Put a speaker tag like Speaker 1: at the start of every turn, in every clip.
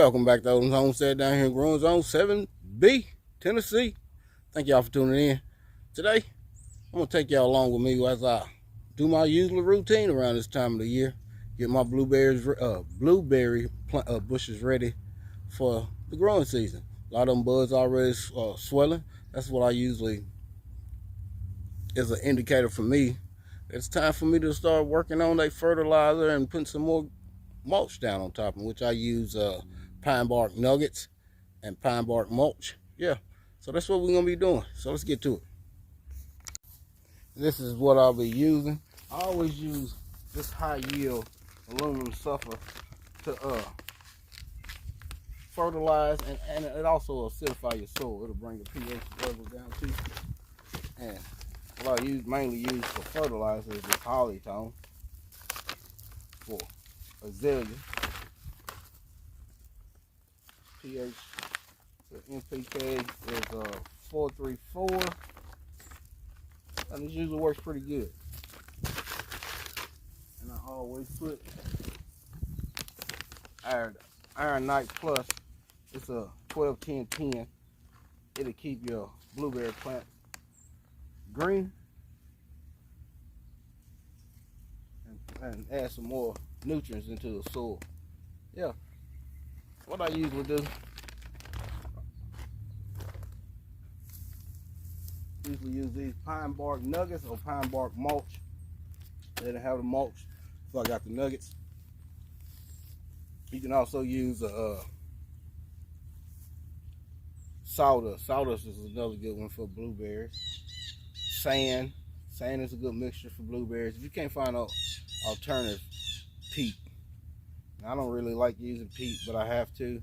Speaker 1: Welcome back to Odom's Homestead down here in Growing Zone 7B, Tennessee. Thank y'all for tuning in. Today, I'm going to take y'all along with me as I do my usual routine around this time of the year. Get my blueberry bushes ready for the growing season. A lot of them buds already swelling. That's what I usually is an indicator for me. It's time for me to start working on that fertilizer and putting some more mulch down on top, in which I use pine bark nuggets and pine bark mulch. Yeah, so that's what we're gonna be doing. So let's get to it. This is what I'll be using. I always use this high yield aluminum sulfur to fertilize, and it also acidify your soil. It'll bring the pH level down too. And what I mainly use for fertilizer is this Hollytone for azalea. pH, the NPK is 434, and this usually works pretty good. And I always put Iron Night Plus. It's a 12-10-10. It'll keep your blueberry plant green and add some more nutrients into the soil. Yeah, what I usually do, use these pine bark nuggets or pine bark mulch. They didn't have the mulch, so I got the nuggets. You can also use sawdust. Sawdust is another good one for blueberries. Sand is a good mixture for blueberries. If you can't find an alternative, peat. Now, I don't really like using peat, but I have to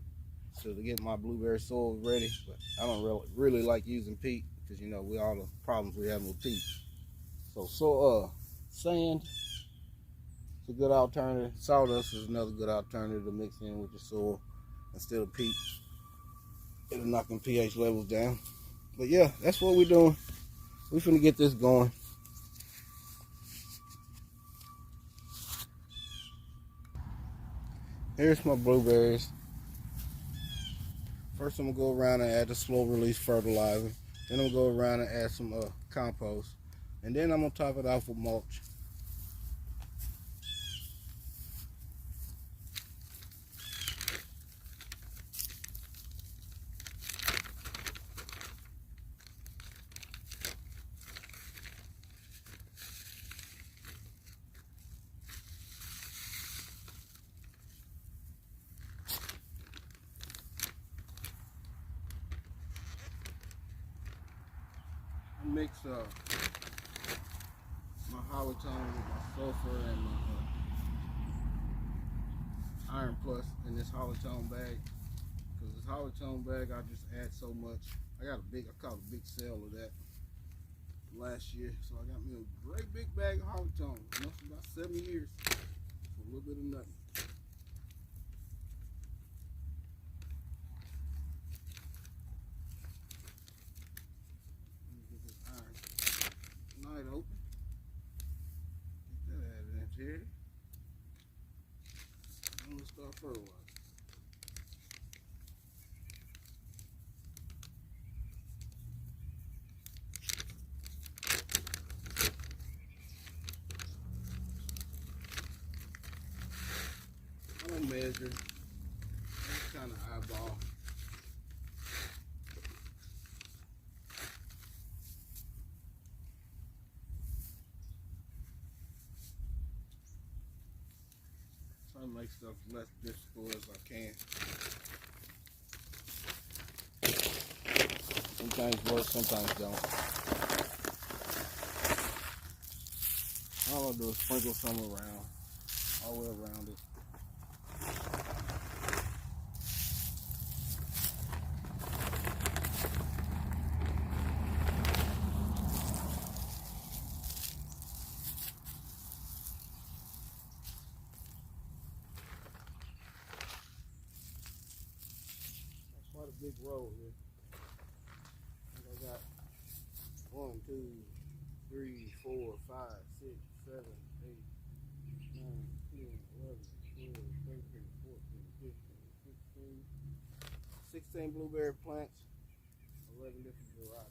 Speaker 1: get my blueberry soil ready. But I don't really like using peat because, you know, all the problems we have with peat. So sand is a good alternative. Sawdust is another good alternative to mix in with your soil instead of peat. It'll knock them pH levels down. But yeah, that's what we're doing. We're finna get this going. Here's my blueberries. First, I'm gonna go around and add the slow release fertilizer. Then I'm gonna go around and add some compost, and then I'm gonna top it off with mulch. Mix my Hollytone with my sulfur and my Iron Plus in this Hollytone bag. Because this Hollytone bag, I just add so much. I caught a big sale of that last year, so I got me a great big bag of Hollytone. It must be about 7 years for a little bit of nothing. Open. Get that added in here. I'm gonna start fertilizing. I don't measure. I just kind of eyeball. I make stuff less difficult as I can. Sometimes work, sometimes don't. All I'll do is sprinkle some around, all the way around it. Quite a big roll here. I got 1, 2, 3, 4, 5, 6, 7, 8, 9, 10, 11, 12, 13, 14, 15, 16, 16 blueberry plants, 11 different varieties.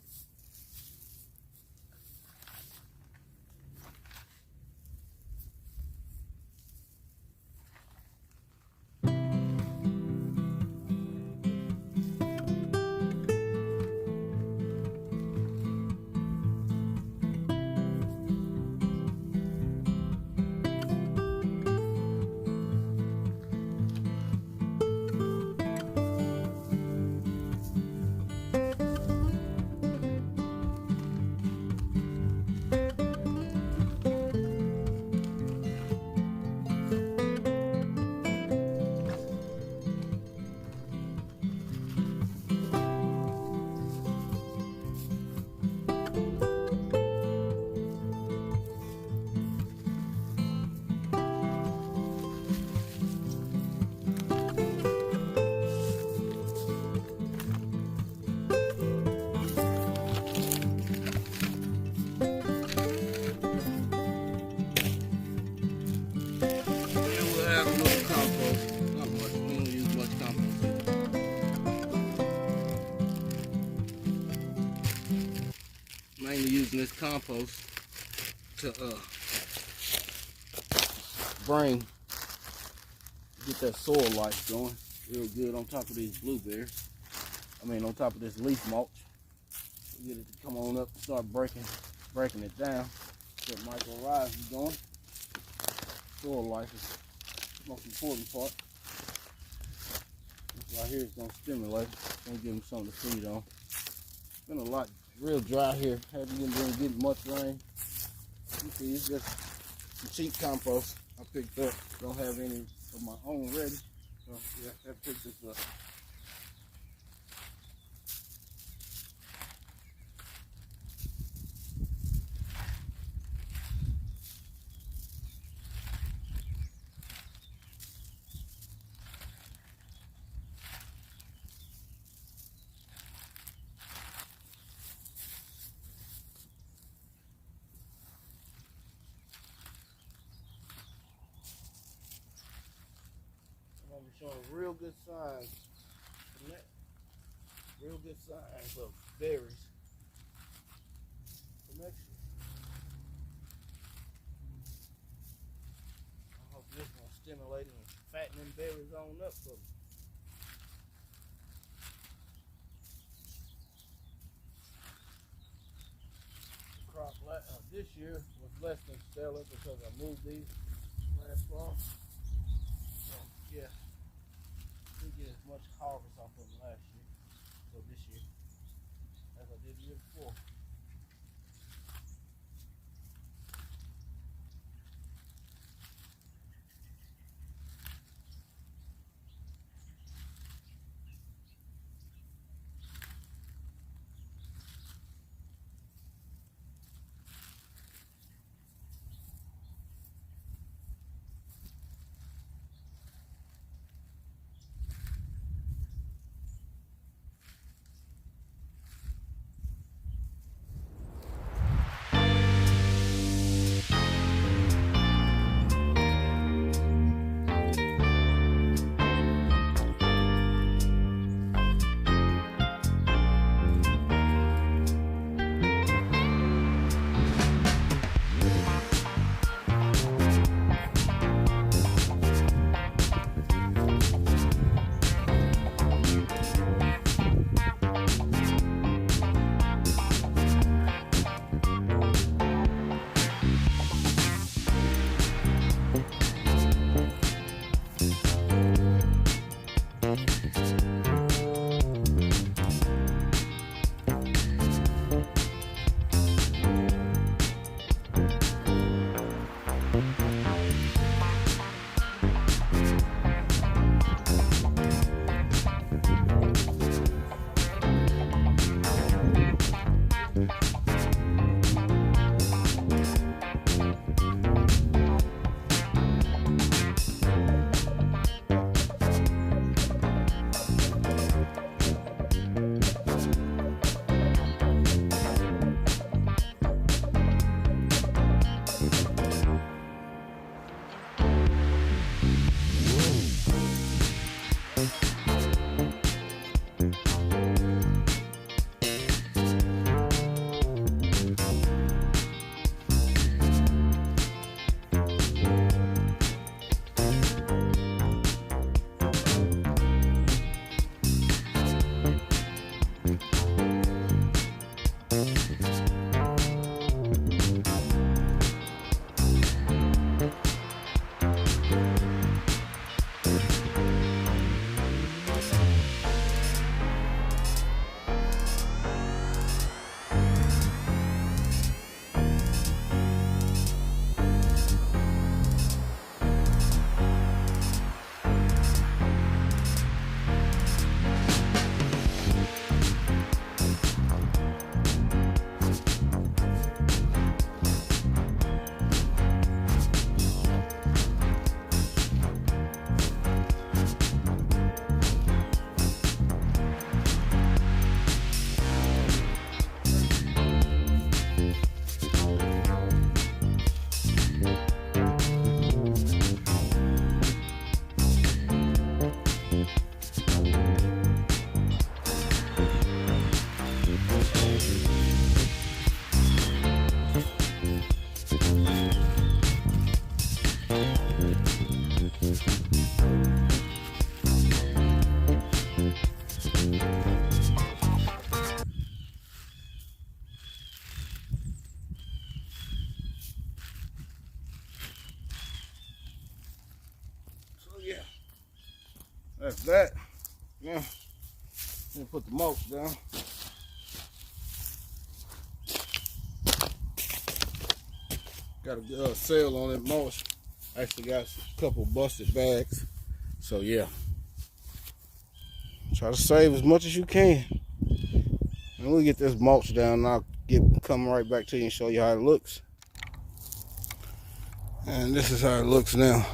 Speaker 1: Mainly using this compost to get that soil life going real good on top of these blueberries. On top of this leaf mulch. Get it to come on up and start breaking it down. Get mycorrhizas going. Soil life is the most important part. This right here is going to stimulate. Going to give them something to feed on. It's been a lot real dry here. Haven't been getting much rain. You see, it's just some cheap compost I picked up. Don't have any of my own ready. So yeah, I picked this up. I'm showing real good signs from that. Real good signs of berries for next year. I hope this one's stimulating and fattening berries on up for me. The crop this year was less than stellar because I moved these last fall. So yeah. Didn't get as much harvest off of them last year, so this year, as I did the year before. yeah, that's that. Yeah, then put the mulch down. Got a good sale on that mulch. Actually got a couple busted bags. So yeah, try to save as much as you can. And we'll get this mulch down and I'll come right back to you and show you how it looks. And this is how it looks now.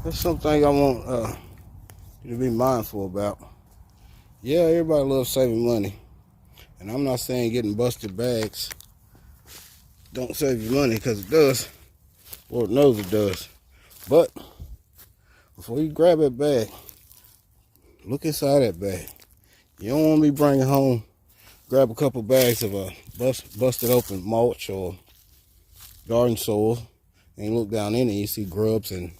Speaker 1: That's something I want you to be mindful about. Yeah, everybody loves saving money. And I'm not saying getting busted bags don't save you money, because it does. Lord knows it does. But before you grab that bag, look inside that bag. You don't want to be bringing home, grab a couple bags of busted open mulch or garden soil, and look down in it, you see grubs and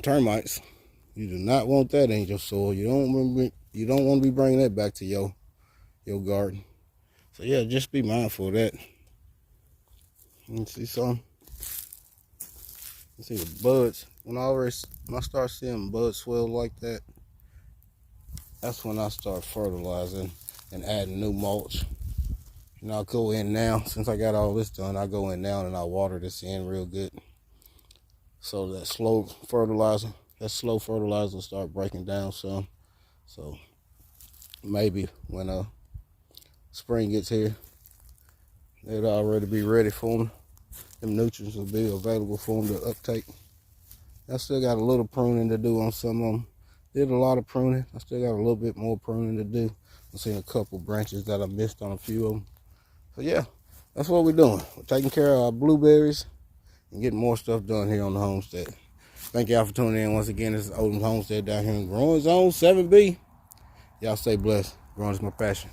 Speaker 1: termites. You do not want that in your soil. You don't want to be bringing that back to your garden. So yeah, just be mindful of that. You see some? You see the buds. When I start seeing buds swell like that, that's when I start fertilizing and adding new mulch. And I'll go in now, since I got all this done, I go in now and I water this in real good. So that slow fertilizer will start breaking down some. So maybe when spring gets here, it'll already be ready for them. Them nutrients will be available for them to uptake. I still got a little pruning to do on some of them. Did a lot of pruning. I still got a little bit more pruning to do. I've seen a couple branches that I missed on a few of them. So yeah, that's what we're doing. We're taking care of our blueberries and getting more stuff done here on the homestead. Thank y'all for tuning in once again. This is Odom's Homestead down here in Growing Zone 7B. Y'all stay blessed. Growing is my passion.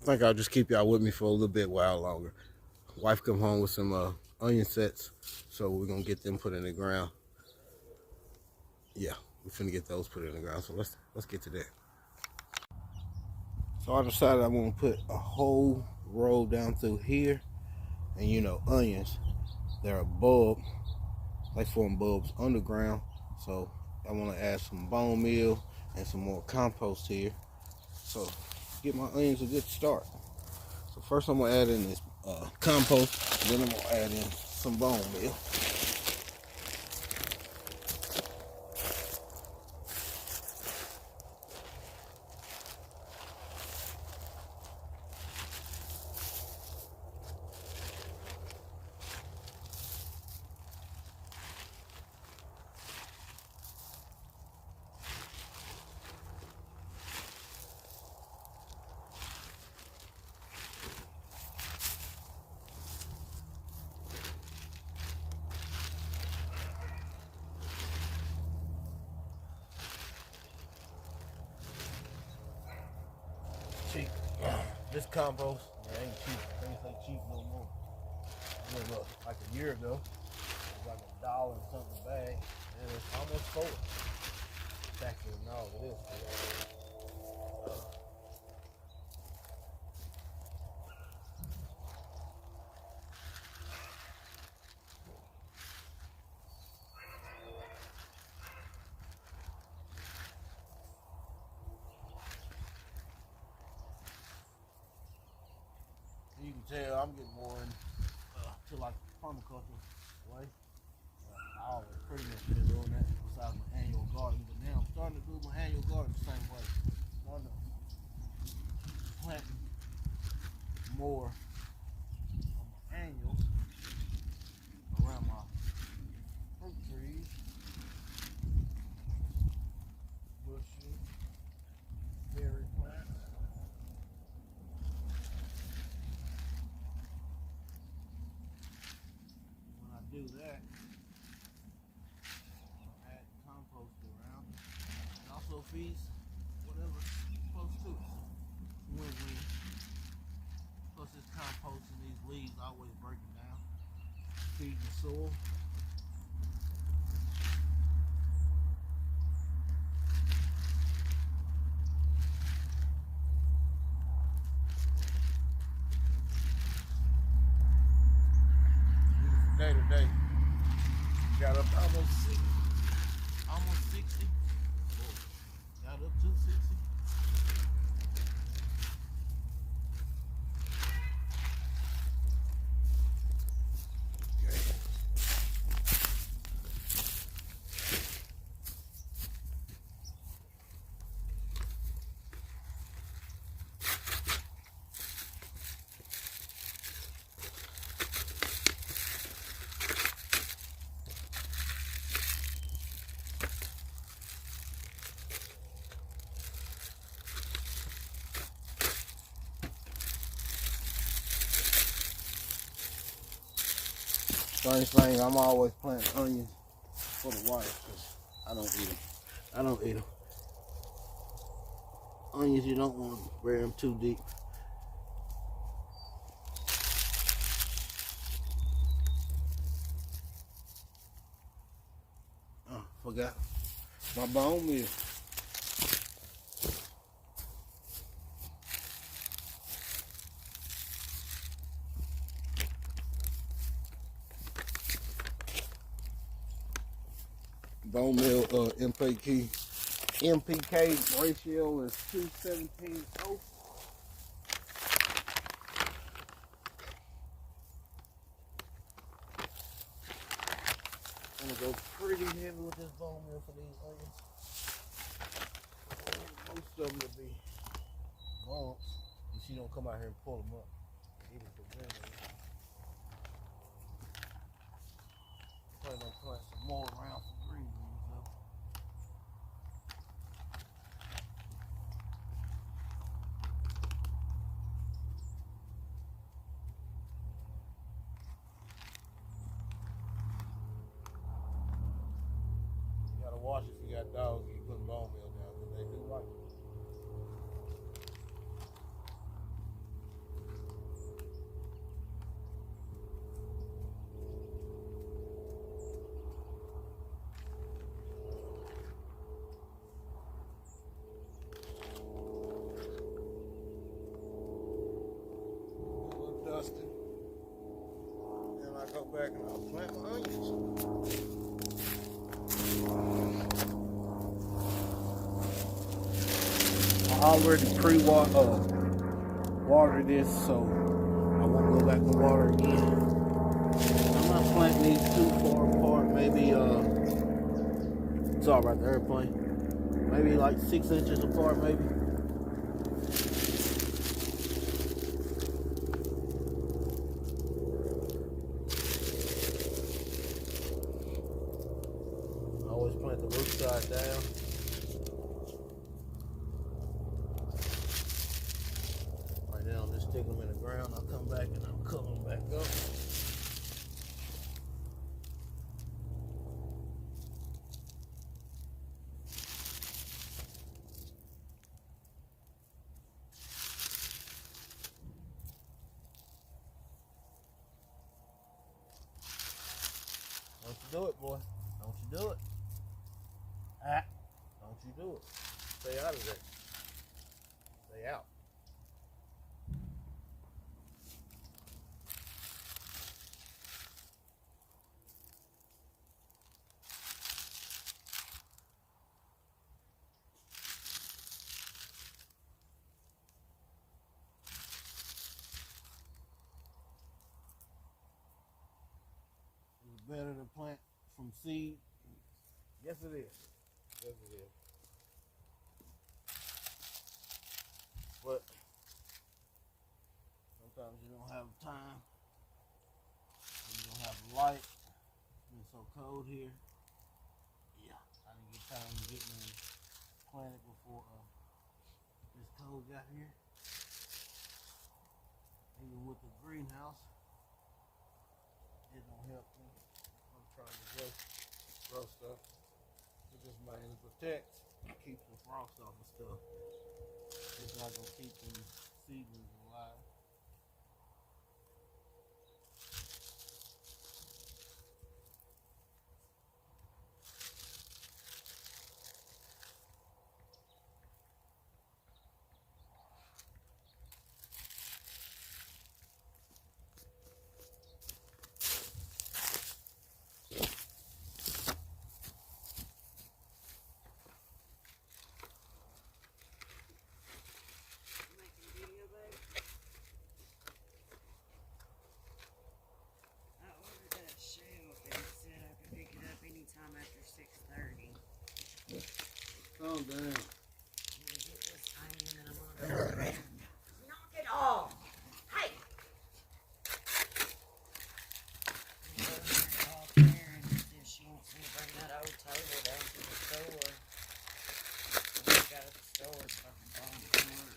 Speaker 1: I think I'll just keep y'all with me for a little bit while longer. Wife come home with some onion sets, so we're gonna get them put in the ground. Yeah, we're finna get those put in the ground. So let's get to that. So I decided I want to put a whole row down through here, and you know, onions, they're a bulb. They form bulbs underground, so I want to add some bone meal and some more compost here, so get my onions a good start. So first I'm gonna add in this compost, then I'm gonna add in some bone meal. Cheap. This compost, it ain't cheap. Things ain't cheap no more. Yeah, look, like a year ago, it was like $1 and something a bag, and it's almost $4. It's actually no, it is. You can tell I'm getting more into like permaculture way. I always pretty much been doing that besides my annual garden, but now I'm starting to do my annual garden the same way. Starting to plant more on my annual around my fruit trees, bushes, berry plants. When I do that, add compost around. It also feeds whatever's close to it. Win-win. Plus this compost and these leaves always breaking down, feeding the soil. 260. Got up 260. Funny thing, I'm always planting onions for the wife because I don't eat them. I don't eat them. Onions, you don't want to bury them too deep. Oh, forgot my bone meal. Bone meal MPK ratio is 2:17:0. I'm gonna go pretty heavy with this bone meal for these onions. Most of them will be bumps if she don't come out here and pull them up. Even for green onions. Probably gonna plant some more around for green onions though. You gotta watch if you got dogs and you put bone meal down because they do like it. Dusting. Then I go back and I'll plant my onions. I already watered this, so I won't go back and water again. I'm not planting these too far apart. Maybe sorry about the airplane. Maybe like 6 inches apart, maybe. I always plant the root side down. Right now, I'm just sticking them in the ground. I'll come back and I'll cover them back up. Don't you do it, boy. Don't you do it. Ah, don't you do it. Stay out of there. Stay out. It's better to plant from seed. Yes, it is. Yes, it is. But sometimes you don't have time. You don't have light. It's been so cold here. Yeah, I didn't get time to get me planted before this cold got here. Even with the greenhouse, it don't help me. I'm trying to grow stuff. It just mainly protects, keeps the frost off and stuff. It's not gonna keep them seedlings alive. Calm down.
Speaker 2: Get this onion and I'm gonna go over there and knock it off. Hey! I'm going to talk there and see if she wants me to bring that old table down to the store. What we got at the store is fucking falling apart.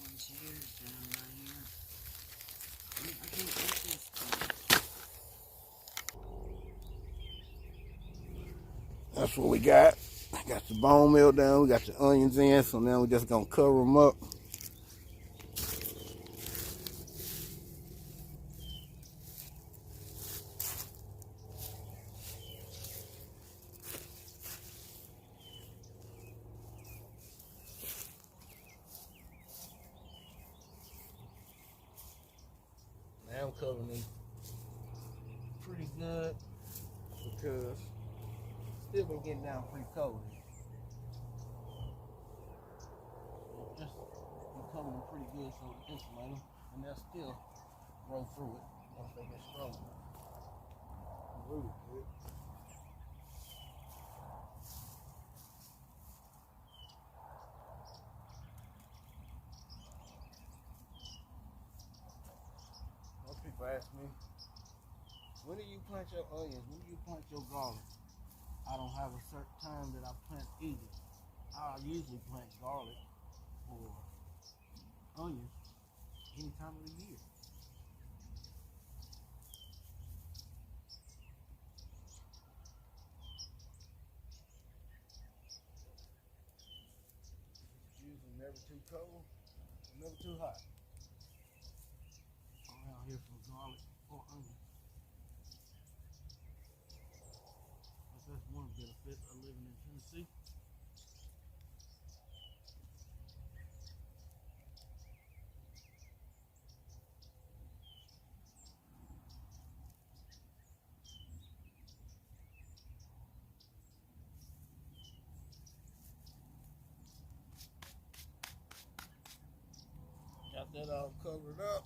Speaker 2: One's used down there. I can't get this thing.
Speaker 1: That's what we got. I got the bone meal down. We got the onions in. So now we're just gonna cover them up. Now I'm covering these pretty good because still been getting down pretty cold. Just been covering them pretty good so to insulate them, and they'll still grow through it once they get strong. Really good. Most people ask me, when do you plant your onions? When do you plant your garlic? I don't have a certain time that I plant either. I usually plant garlic or onions any time of the year. It's usually never too cold, never too hot. Around here for garlic or onions. That's one benefit of living in Tennessee. Got that all covered up.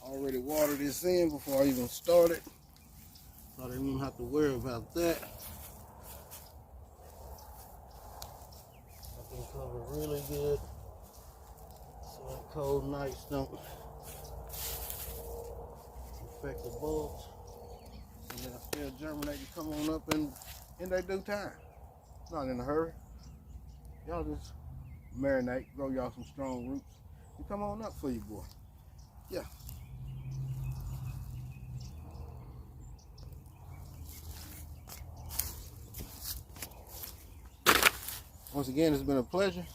Speaker 1: Already watered this in before I even started, so I didn't even have to worry about that. I can cover really good so that cold nights don't affect the bulbs. And they'll still germinate and come on up in their due time. Not in a hurry. Y'all just marinate, grow y'all some strong roots, and come on up for you, boy. Yeah. Once again, it's been a pleasure.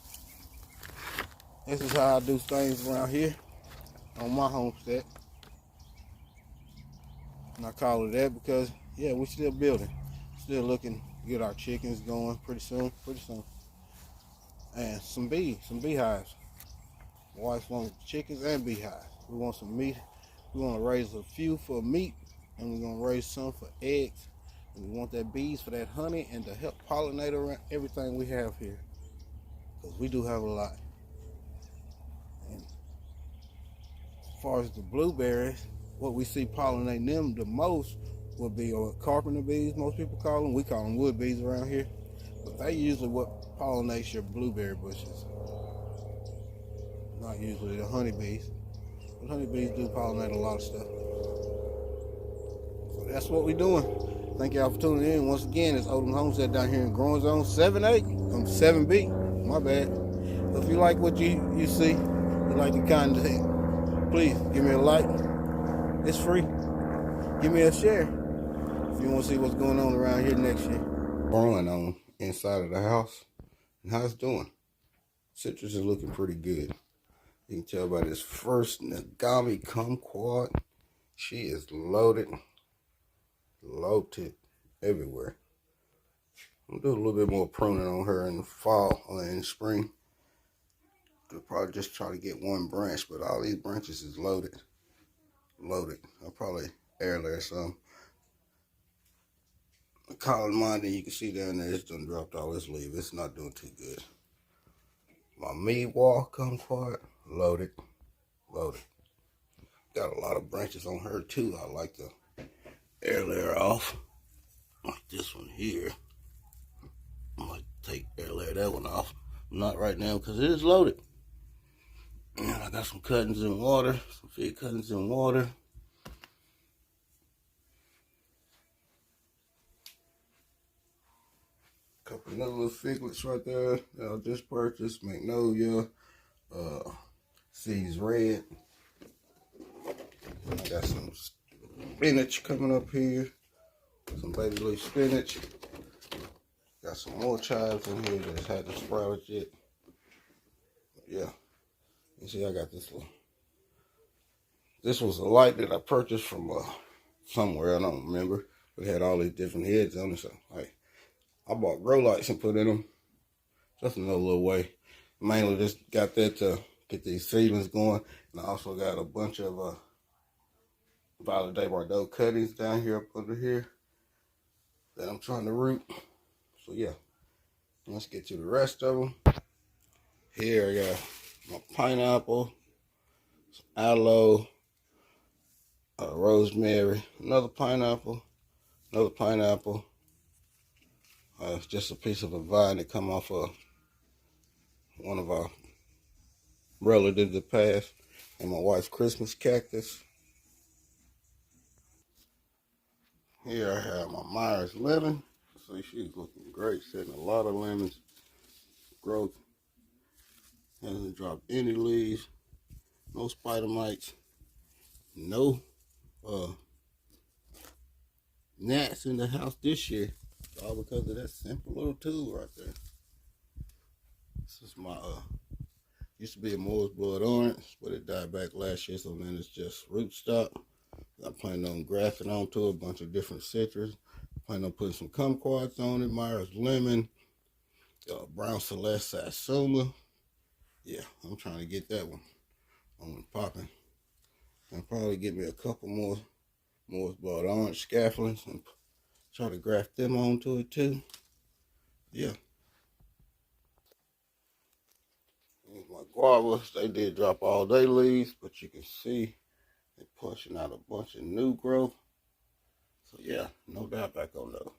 Speaker 1: This is how I do things around here on my homestead. And I call it that because, yeah, we're still building. Still looking to get our chickens going pretty soon. And some beehives. My wife wants chickens and beehives. We want some meat. We want to raise a few for meat, and we're going to raise some for eggs. And we want that bees for that honey and to help pollinate around everything we have here. Because we do have a lot. And as far as the blueberries, what we see pollinating them the most would be carpenter bees, most people call them. We call them wood bees around here. But they usually what pollinates your blueberry bushes. Not usually the honeybees. But honeybees do pollinate a lot of stuff. So that's what we're doing. Thank y'all for tuning in. Once again, it's Odom Homestead down here in Growing Zone 7A. I'm 7B. My bad. So if you like what you see, you like the content, please give me a like. It's free. Give me a share if you want to see what's going on around here next year. Growing on inside of the house. And how it's doing. Citrus is looking pretty good. You can tell by this first Nagami kumquat. She is loaded everywhere. I'll do a little bit more pruning on her in the fall or in the spring. I'll probably just try to get one branch, but all these branches is loaded. I'll probably air layer some. The collar mine that you can see down there, it's done dropped all its leaves. It's not doing too good. My meat wall kumquat, loaded. got a lot of branches on her too. I like the air layer off. Like this one here. I might take air layer that one off. Not right now because it is loaded. And I got some cuttings in water, some feed cuttings in water. Couple of little figlets right there that I just purchased. Magnolia, Seeds Red. And I got some spinach coming up here. Some baby leaf spinach. Got some more chives in here that hadn't sprouted yet. Yeah. You see, I got this one. This was a light that I purchased from somewhere, I don't remember. But it had all these different heads on it. So, like, I bought grow lights and put in them. Just another little way. Mainly just got that to get these seedlings going. And I also got a bunch of Violet de Bordeaux cuttings down here up under here that I'm trying to root. So, yeah. Let's get to the rest of them. Here I got my pineapple, some aloe, rosemary, another pineapple. It's just a piece of a vine that come off of one of our relatives that passed, and my wife's Christmas cactus. Here I have my Myers lemon. See, she's looking great, setting a lot of lemons. Growth hasn't dropped any leaves, no spider mites, no gnats in the house this year. All because of that simple little tool right there. This is my used to be a Moore's Blood Orange, but it died back last year, so then it's just rootstock. I plan on grafting onto a bunch of different citrus. Plan on putting some kumquats on it, Myers lemon, brown celeste satsuma. Yeah, I'm trying to get that one on and popping. I'll probably get me a couple more Moore's Blood Orange scaffoldings and try to graft them onto it too. Yeah. Here's my guavas. They did drop all their leaves, but you can see they're pushing out a bunch of new growth. So yeah, no dieback on those.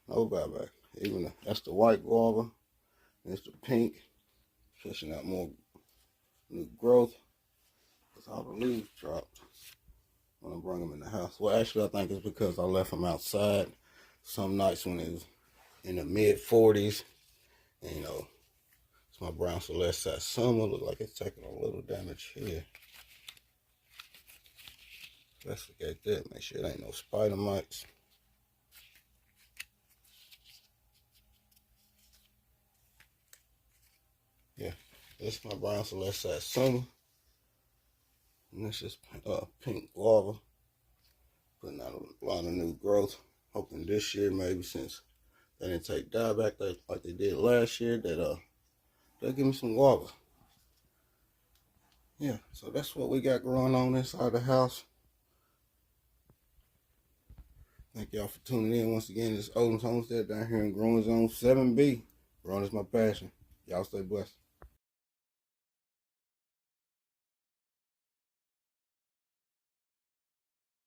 Speaker 1: No dieback. Even that's the white guava. There's the pink, pushing out more new growth. Because all the leaves dropped when I bring them in the house. Well, actually, I think it's because I left them outside some nights when it was in the mid-40s. And, you know, it's my brown celeste satsuma. Look like it's taking a little damage here. Let's look at that. Make sure there ain't no spider mites. Yeah, this is my brown celeste satsuma. And this is pink guava. Putting out a lot of new growth. Hoping this year, maybe since they didn't take dieback like they did last year, that they'll give me some guava. Yeah, so that's what we got going on inside the house. Thank y'all for tuning in once again. This is Odom's Homestead down here in Growing Zone 7B. Growing is my passion. Y'all stay blessed.